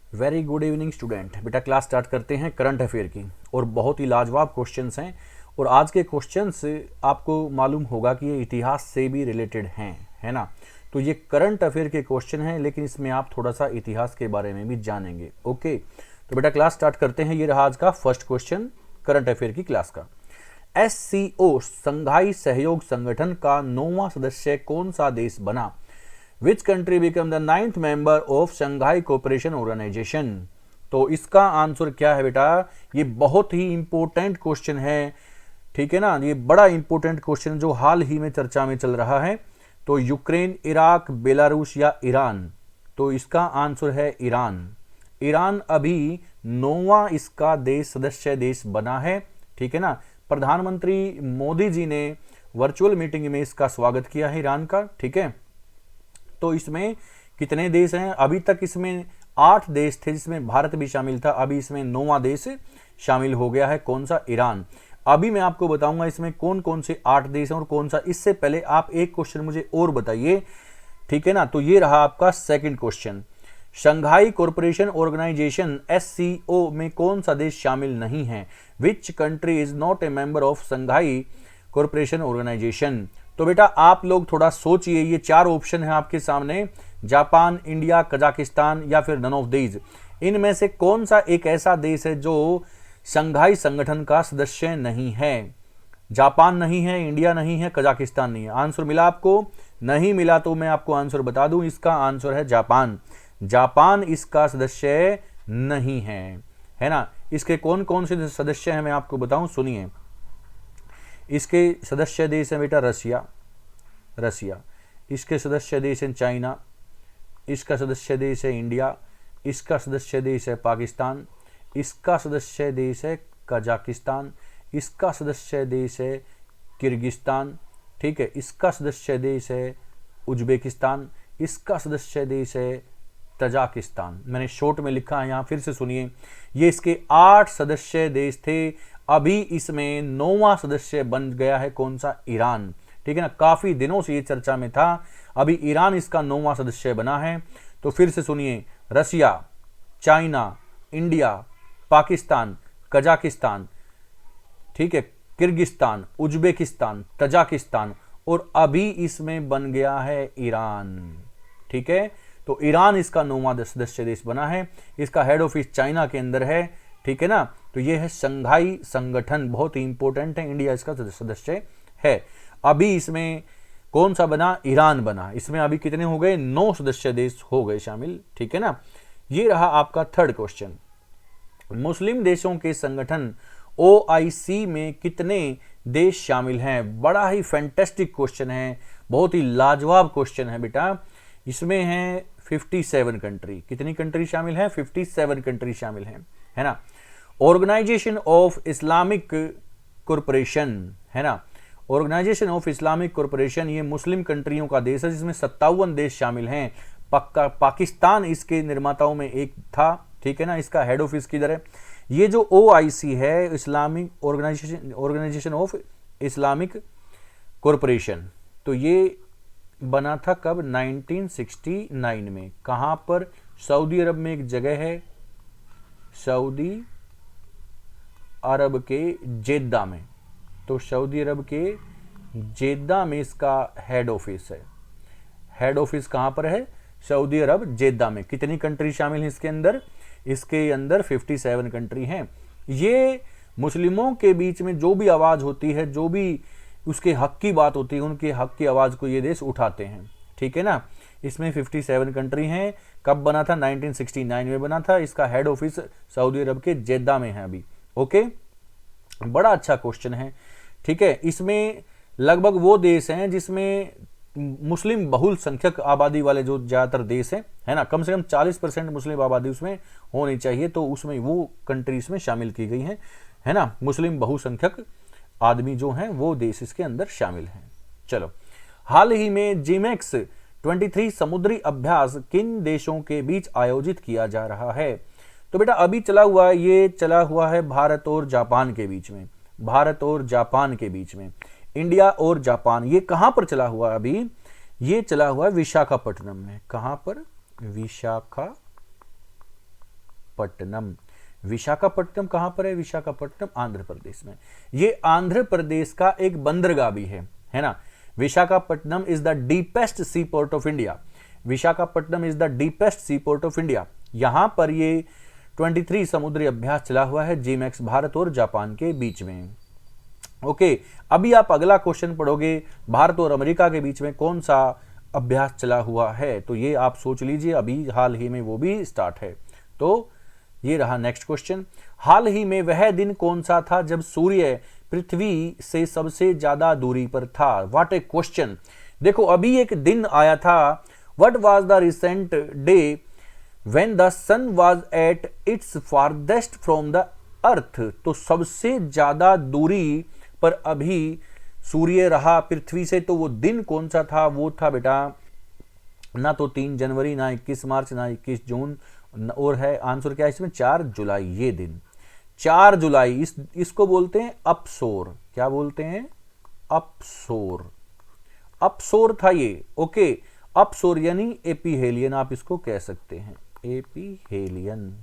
Very good evening student. बेटा class start करते हैं करंट अफेयर की, और बहुत ही लाजवाब क्वेश्चंस हैं। और आज के क्वेश्चंस आपको मालूम होगा कि ये इतिहास से भी रिलेटेड हैं, है ना। तो ये करंट अफेयर के क्वेश्चन हैं, लेकिन इसमें आप थोड़ा सा इतिहास के बारे में भी जानेंगे। ओके, तो बेटा क्लास स्टार्ट करते हैं। ये रहा आज का फर्स्ट क्वेश्चन करंट अफेयर की क्लास का। SCO संघाई सहयोग संगठन का 9वां सदस्य कौन सा देश बना? Which country became the 9th member of Shanghai Cooperation Organization? तो इसका आंसर क्या है बेटा? ये बहुत ही इंपॉर्टेंट क्वेश्चन है, ठीक है ना। ये बड़ा इंपॉर्टेंट क्वेश्चन जो हाल ही में चर्चा में चल रहा है। तो यूक्रेन, इराक, बेलारूस या ईरान? तो इसका आंसर है ईरान। ईरान अभी 9वां इसका देश सदस्य देश बना है, ठीक है ना। प्रधानमंत्री मोदी जी ने वर्चुअल मीटिंग में इसका स्वागत किया है ईरान का, ठीक है। तो इसमें कितने देश हैं? अभी तक इसमें 8 देश थे, जिसमें भारत भी शामिल था। अभी इसमें 9वां देश शामिल हो गया है, कौन सा? ईरान। अभी मैं आपको बताऊंगा इसमें कौन कौन से 8 देश हैं और कौन सा। इससे पहले आप एक क्वेश्चन मुझे और बताइए, ठीक है ना। तो ये रहा आपका second question. Shanghai corporation organization SCO में कौन सा देश शामिल नहीं है? Which country is not a member of Shanghai corporation organization? तो बेटा आप लोग थोड़ा सोचिए, ये 4 ऑप्शन है आपके सामने, जापान, इंडिया, कजाकिस्तान या फिर नन ऑफ दीज। इनमें से कौन सा एक ऐसा देश है जो शंघाई संगठन का सदस्य नहीं है? जापान नहीं है, इंडिया नहीं है, कजाकिस्तान नहीं है। आंसर मिला आपको? नहीं मिला तो मैं आपको आंसर बता दूं, इसका आंसर है जापान। जापान इसका सदस्य नहीं है ना। इसके कौन कौन से सदस्य हैं मैं आपको बताऊं, सुनिए। इसके सदस्य देश हैं बेटा रसिया, इसके सदस्य देश हैं चाइना, इसका सदस्य देश है इंडिया, इसका सदस्य देश है पाकिस्तान, इसका सदस्य देश है कजाकिस्तान, इसका सदस्य देश है किर्गिस्तान, ठीक है। इसका सदस्य देश है उज्बेकिस्तान, इसका सदस्य देश है तजाकिस्तान। मैंने शॉर्ट में लिखा है यहाँ, फिर से सुनिए। ये इसके 8 सदस्य देश थे। अभी इसमें 9वां सदस्य बन गया है, कौन सा? ईरान, ठीक है ना। काफी दिनों से ये चर्चा में था, अभी ईरान इसका 9वां सदस्य बना है। तो फिर से सुनिए, रसिया, चाइना, इंडिया, पाकिस्तान, कजाकिस्तान, ठीक है, किर्गिस्तान, उज्बेकिस्तान, तजाकिस्तान, और अभी इसमें बन गया है ईरान, ठीक है। तो ईरान इसका 9वां सदस्य देश बना है। इसका हेड ऑफिस चाइना के अंदर है, ठीक है ना। तो ये है शंघाई संगठन, बहुत ही इंपॉर्टेंट है। इंडिया इसका सदस्य है। अभी इसमें कौन सा बना? ईरान बना। इसमें अभी कितने हो गए? 9 सदस्य देश हो गए शामिल, ठीक है ना। ये रहा आपका थर्ड क्वेश्चन। मुस्लिम देशों के संगठन OIC में कितने देश शामिल हैं? बड़ा ही फैंटास्टिक क्वेश्चन है, बहुत ही लाजवाब क्वेश्चन है बेटा। इसमें है 57 कंट्री। कितनी कंट्री शामिल है? 57 कंट्री शामिल है ना। ऑर्गेनाइजेशन ऑफ इस्लामिक कॉरपोरेशन, है ना। ऑर्गेनाइजेशन ऑफ इस्लामिक कॉरपोरेशन ये मुस्लिम कंट्रियों का देश है, जिसमें 57 देश शामिल हैं। पाकिस्तान इसके निर्माताओं में एक था, ठीक है ना। इसका हेड ऑफिस किधर है? ये जो OIC है, Islamic organization of Islamic corporation, तो ये बना था कब? 1969 में। कहां पर? सऊदी अरब में एक जगह है, सऊदी अरब के जेद्दा में। तो सऊदी अरब के जेद्दा में इसका हेड ऑफिस है। हेड ऑफिस कहां पर है? सऊदी अरब जेद्दा में। कितनी कंट्री शामिल है इसके अंदर? इसके अंदर 57 कंट्री हैं। ये मुस्लिमों के बीच में जो भी आवाज होती है, जो भी उसके हक की बात होती है, उनके हक की आवाज को ये देश उठाते हैं, ठीक है ना। इसमें 57 कंट्री हैं। कब बना था? 1969 में बना था। इसका हेड ऑफिस सऊदी अरब के जेद्दा में है अभी। ओके, बड़ा अच्छा क्वेश्चन है, ठीक है। इसमें लगभग वो देश हैं जिसमें मुस्लिम बहुल संख्यक आबादी वाले जो ज्यादातर देश हैं, है ना। कम से कम 40% मुस्लिम आबादी उसमें होनी चाहिए, तो उसमें वो कंट्रीज में शामिल की गई हैं, है ना। मुस्लिम बहुसंख्यक आदमी जो हैं वो देश इसके अंदर शामिल हैं। चलो, हाल ही में जिमेक्स 23 समुद्री अभ्यास किन देशों के बीच आयोजित किया जा रहा है? तो बेटा अभी चला हुआ है भारत और जापान के बीच में। भारत और जापान के बीच में, इंडिया और जापान। ये कहां पर चला हुआ? अभी ये चला हुआ है विशाखापट्टनम में। कहां पर? विशाखापट्टनम, विशाखापट्टनम। विशाखापट्टनम कहां पर है? विशाखापट्टनम आंध्र प्रदेश में। ये आंध्र प्रदेश का एक बंदरगाह भी है ना। Visakhapatnam is the deepest sea port of India. Visakhapatnam is the deepest sea port of India. यहां पर ये 23 समुद्री अभ्यास चला हुआ है जीमैक्स भारत और जापान के बीच में। ओके, अभी आप अगला क्वेश्चन पढ़ोगे, भारत और अमेरिका के बीच में कौन सा अभ्यास चला हुआ है, तो ये आप सोच लीजिए, अभी हाल ही में वो भी स्टार्ट है। तो ये रहा नेक्स्ट क्वेश्चन। हाल ही में वह दिन कौन सा था जब सूर्य पृथ्वी से सबसे ज्यादा दूरी पर था? What A question. देखो, अभी एक दिन आया था, what was the recent day when the sun was at its farthest from the earth। तो सबसे ज्यादा दूरी पर अभी सूर्य रहा पृथ्वी से, तो वो दिन कौन सा था? वो था बेटा ना तो 3 जनवरी, ना 21 मार्च, ना 21 जून, और है आंसर क्या है इसमें? 4 जुलाई। ये दिन 4 जुलाई, इसको बोलते हैं अपसोर। क्या बोलते हैं? अपसोर। अपसोर था ये। ओके, अपसोर यानी एपीहेलियन आप इसको कह सकते हैं। एपीहेलियन,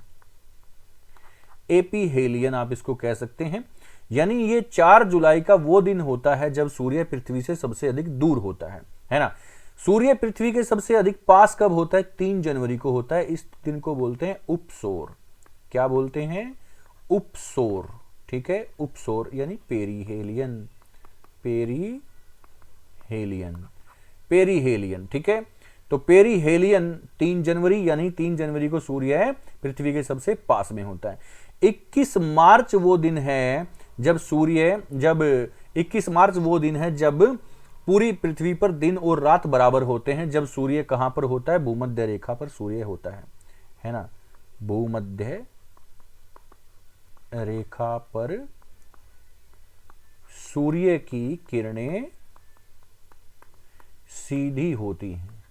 एपीहेलियन आप इसको कह सकते हैं। यानी ये 4 जुलाई का वो दिन होता है जब सूर्य पृथ्वी से सबसे अधिक दूर होता है ना। सूर्य पृथ्वी के सबसे अधिक पास कब होता है? 3 जनवरी को होता है। इस दिन को बोलते हैं उपसोर। क्या बोलते हैं? उपसोर। ठीक है, उपसोर यानी पेरीहेलियन। Perihelion, perihelion. ठीक है, तो पेरीहेलियन 3 जनवरी, यानी 3 जनवरी को सूर्य पृथ्वी के सबसे पास में होता है। 21 मार्च वो दिन है जब 21 मार्च वो दिन है जब पूरी पृथ्वी पर दिन और रात बराबर होते हैं। जब सूर्य कहां पर होता है? भूमध्य रेखा पर सूर्य होता है ना। भूमध्य रेखा पर सूर्य की किरणें सीधी होती हैं,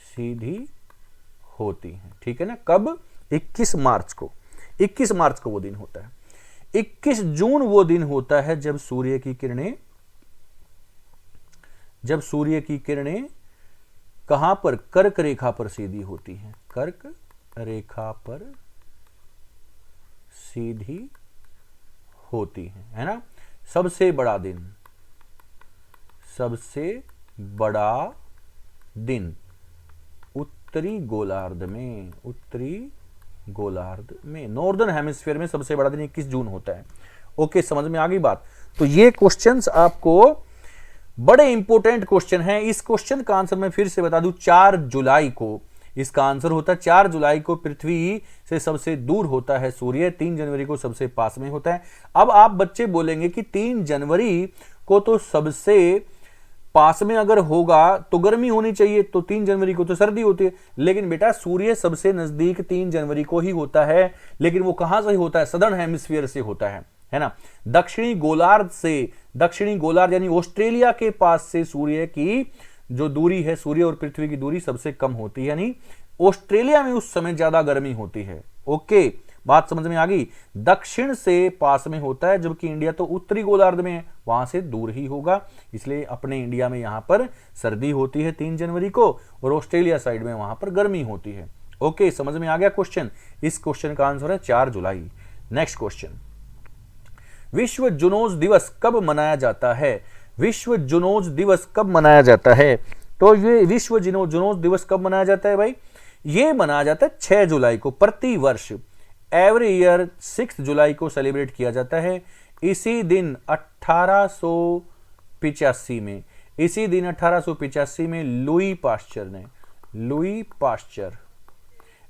सीधी होती हैं। ठीक है ना। कब? 21 मार्च को। 21 मार्च को वो दिन होता है। 21 जून वो दिन होता है जब सूर्य की किरणें कहां पर? कर्क रेखा पर सीधी होती हैं। कर्क रेखा पर सीधी होती है ना। सबसे बड़ा दिन, सबसे बड़ा दिन उत्तरी गोलार्ध में, उत्तरी गोलार्ध में, नॉर्दर्न हेमिस्फीयर में सबसे बड़ा दिन 21 जून होता है। ओके, समझ में आ गई बात। तो ये क्वेश्चंस आपको बड़े इंपॉर्टेंट क्वेश्चन हैं। इस क्वेश्चन का आंसर मैं फिर से बता दूं, 4 जुलाई को इसका आंसर होता है। 4 जुलाई को पृथ्वी से सबसे दूर होता है सूर्य, 3 जनवरी को सबसे पास में होता है। अब आप बच्चे बोलेंगे कि 3 जनवरी को तो सबसे पास में अगर होगा तो गर्मी होनी चाहिए, तो 3 जनवरी को तो सर्दी होती है। लेकिन बेटा सूर्य सबसे नजदीक 3 जनवरी को ही होता है, लेकिन वो कहां से होता है? सदर्न हेमिस्फीयर से होता है ना। दक्षिणी गोलार्ध से, दक्षिणी गोलार्ध यानी ऑस्ट्रेलिया के पास से सूर्य की जो दूरी है, सूर्य और पृथ्वी की दूरी सबसे कम होती है, यानी ऑस्ट्रेलिया में उस समय ज्यादा गर्मी होती है। ओके, बात समझ में आ गई। दक्षिण से पास में होता है, जबकि इंडिया तो उत्तरी गोलार्ध में है, वहां से दूर ही होगा। इसलिए अपने इंडिया में यहां पर सर्दी होती है 3 जनवरी को, और ऑस्ट्रेलिया साइड में वहां पर गर्मी होती है। ओके, समझ में आ गया क्वेश्चन। इस क्वेश्चन का आंसर है 4 जुलाई। नेक्स्ट क्वेश्चन, विश्व जुनोज दिवस कब मनाया जाता है? विश्व जुनोज दिवस कब मनाया जाता है? तो ये विश्व जुनोज दिवस कब मनाया जाता है भाई? ये मनाया जाता है 6 जुलाई को। प्रति वर्ष एवरी ईयर 6 जुलाई को सेलिब्रेट किया जाता है। इसी दिन 1885 में लुई पाश्चर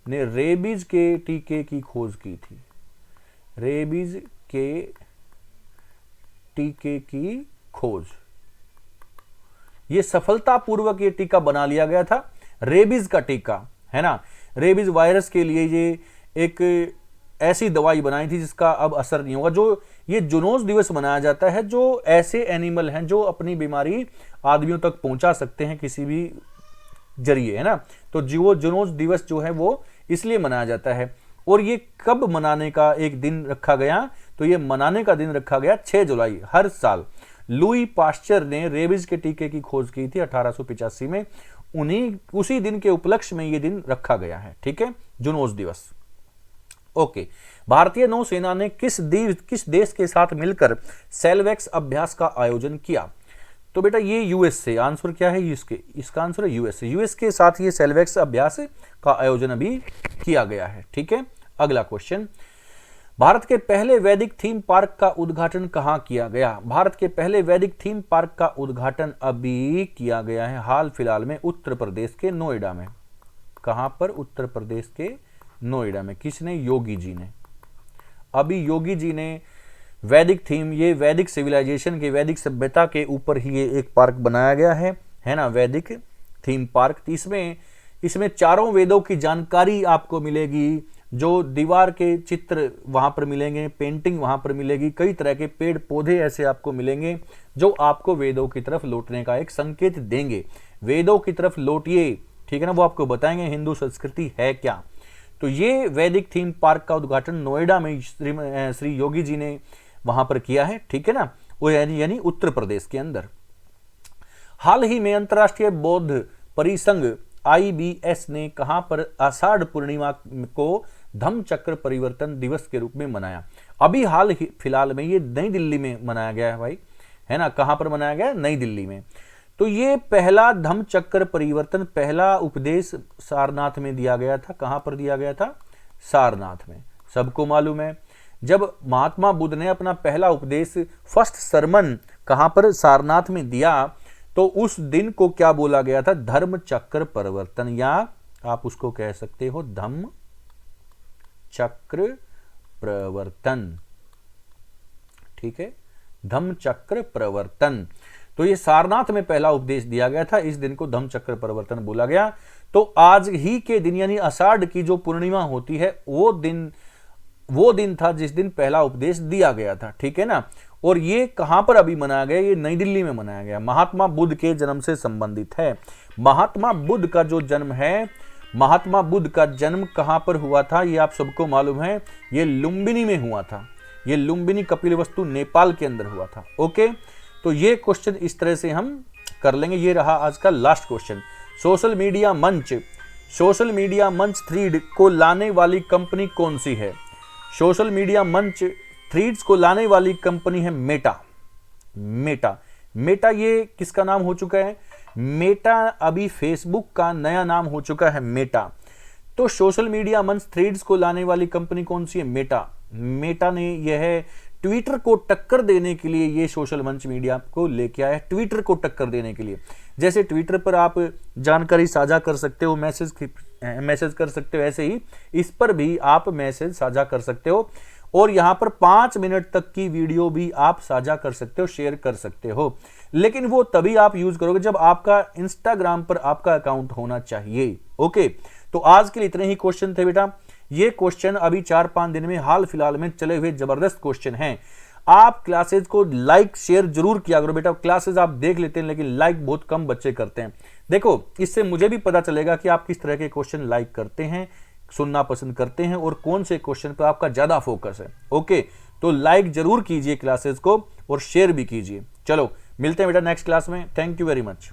ने रेबीज के टीके की खोज की थी। रेबीज के टीके की खोज, ये सफलतापूर्वक ये टीका बना लिया गया था। रेबीज का टीका है ना, रेबीज वायरस के लिए ये एक ऐसी दवाई बनाई थी जिसका अब असर नहीं होगा। जो ये जुनोज दिवस मनाया जाता है, जो ऐसे एनिमल हैं जो अपनी बीमारी आदमियों तक पहुंचा सकते हैं किसी भी जरिए, है ना। तो जो जुनोज दिवस जो है वो इसलिए मनाया जाता है। और ये कब मनाने का एक दिन रखा गया? तो ये मनाने का दिन रखा गया 6 जुलाई हर साल। लुई पाश्चर ने रेबीज के टीके की खोज की थी 1885 में। उसी दिन के उपलक्ष्य में ये दिन रखा गया है। ठीक है, जुनोज दिवस। ओके। भारतीय नौसेना ने किस देश के साथ मिलकर सेल्वेक्स अभ्यास का आयोजन किया? तो बेटा ये यूएस से, आंसर क्या है इसका आंसर है यूएस से। यूएस के साथ ये सेल्वेक्स अभ्यास का आयोजन अभी किया गया है। ठीक है, अगला क्वेश्चन, भारत के पहले वैदिक थीम पार्क का उद्घाटन कहां किया गया? भारत के पहले वैदिक थीम पार्क का उद्घाटन अभी किया गया है हाल फिलहाल में उत्तर प्रदेश के नोएडा में। कहां पर? उत्तर प्रदेश के नोएडा में। किसने? योगी जी ने। अभी योगी जी ने वैदिक थीम, ये वैदिक सिविलाइजेशन के, वैदिक सभ्यता के ऊपर ही ये एक पार्क बनाया गया है ना, वैदिक थीम पार्क। इसमें चारों वेदों की जानकारी आपको मिलेगी, जो दीवार के चित्र वहां पर मिलेंगे, पेंटिंग वहां पर मिलेगी, कई तरह के पेड़ पौधे ऐसे आपको मिलेंगे जो आपको वेदों की तरफ लौटने का एक संकेत देंगे। वेदों की तरफ लौटिए, ठीक है ना, वो आपको बताएंगे हिंदू संस्कृति है क्या। तो ये वैदिक थीम पार्क का उद्घाटन नोएडा में श्री योगी जी ने वहां पर किया है। ठीक है ना, वो यानी उत्तर प्रदेश के अंदर। हाल ही में अंतर्राष्ट्रीय बौद्ध परिसंघ IBS ने कहां पर आषाढ़ पूर्णिमा को धम्म चक्र परिवर्तन दिवस के रूप में मनाया? अभी हाल फिलहाल में ये नई दिल्ली में मनाया गया है भाई, है ना। कहां पर मनाया गया? नई दिल्ली में। तो ये पहला धम्म चक्र परिवर्तन, पहला उपदेश सारनाथ में दिया गया था। कहां पर दिया गया था? सारनाथ में। सबको मालूम है जब महात्मा बुद्ध ने अपना पहला उपदेश, फर्स्ट सरमन कहां पर? सारनाथ में दिया, तो उस दिन को क्या बोला गया था? धर्म चक्र परिवर्तन, या आप उसको कह सकते हो धम्म चक्र प्रवर्तन। ठीक है, धम्म चक्र प्रवर्तन। तो ये सारनाथ में पहला उपदेश दिया गया था, इस दिन को धम्म चक्र परिवर्तन बोला गया। तो आज ही के दिन यानी आषाढ़ की जो पूर्णिमा होती है वो दिन था जिस दिन पहला उपदेश दिया गया था। ठीक है ना। और ये कहां पर अभी मनाया गया? ये नई दिल्ली में मनाया गया। महात्मा बुद्ध के जन्म से संबंधित है। महात्मा बुद्ध का जो जन्म है, महात्मा बुद्ध का जन्म कहां पर हुआ था? ये आप सबको मालूम है, ये लुम्बिनी में हुआ था। ये लुम्बिनी कपिलवस्तु नेपाल के अंदर हुआ था। ओके, तो ये क्वेश्चन इस तरह से हम कर लेंगे। ये रहा आज का लास्ट क्वेश्चन। सोशल मीडिया मंच थ्रीड को लाने वाली कंपनी कौन सी है? सोशल मीडिया मंच थ्रीड्स को लाने वाली कंपनी है मेटा। ये किसका नाम हो चुका है? मेटा अभी फेसबुक का नया नाम हो चुका है मेटा। तो सोशल मीडिया मंच थ्रीड्स को लाने वाली कंपनी कौन सी है? मेटा ने यह ट्विटर को टक्कर देने के लिए ये सोशल मंच मीडिया को लेके आया है। ट्विटर को टक्कर देने के लिए, जैसे ट्विटर पर आप जानकारी साझा कर सकते हो, मैसेज कर सकते हो, ऐसे ही इस पर भी आप मैसेज साझा कर सकते हो। और यहां पर 5 मिनट तक की वीडियो भी आप साझा कर सकते हो, शेयर कर सकते हो। लेकिन वो तभी आप यूज करोगे जब आपका इंस्टाग्राम पर आपका अकाउंट होना चाहिए। ओके, तो आज के लिए इतने ही क्वेश्चन थे बेटा। ये क्वेश्चन अभी 4-5 दिन में हाल फिलहाल में चले हुए जबरदस्त क्वेश्चन हैं। आप क्लासेज को लाइक शेयर जरूर किया करो बेटा। क्लासेज आप देख लेते हैं लेकिन लाइक बहुत कम बच्चे करते हैं। देखो, इससे मुझे भी पता चलेगा कि आप किस तरह के क्वेश्चन लाइक करते हैं, सुनना पसंद करते हैं और कौन से क्वेश्चन पर आपका ज्यादा फोकस है। ओके, तो लाइक जरूर कीजिए क्लासेस को और शेयर भी कीजिए। चलो मिलते हैं बेटा नेक्स्ट क्लास में। Thank you very much.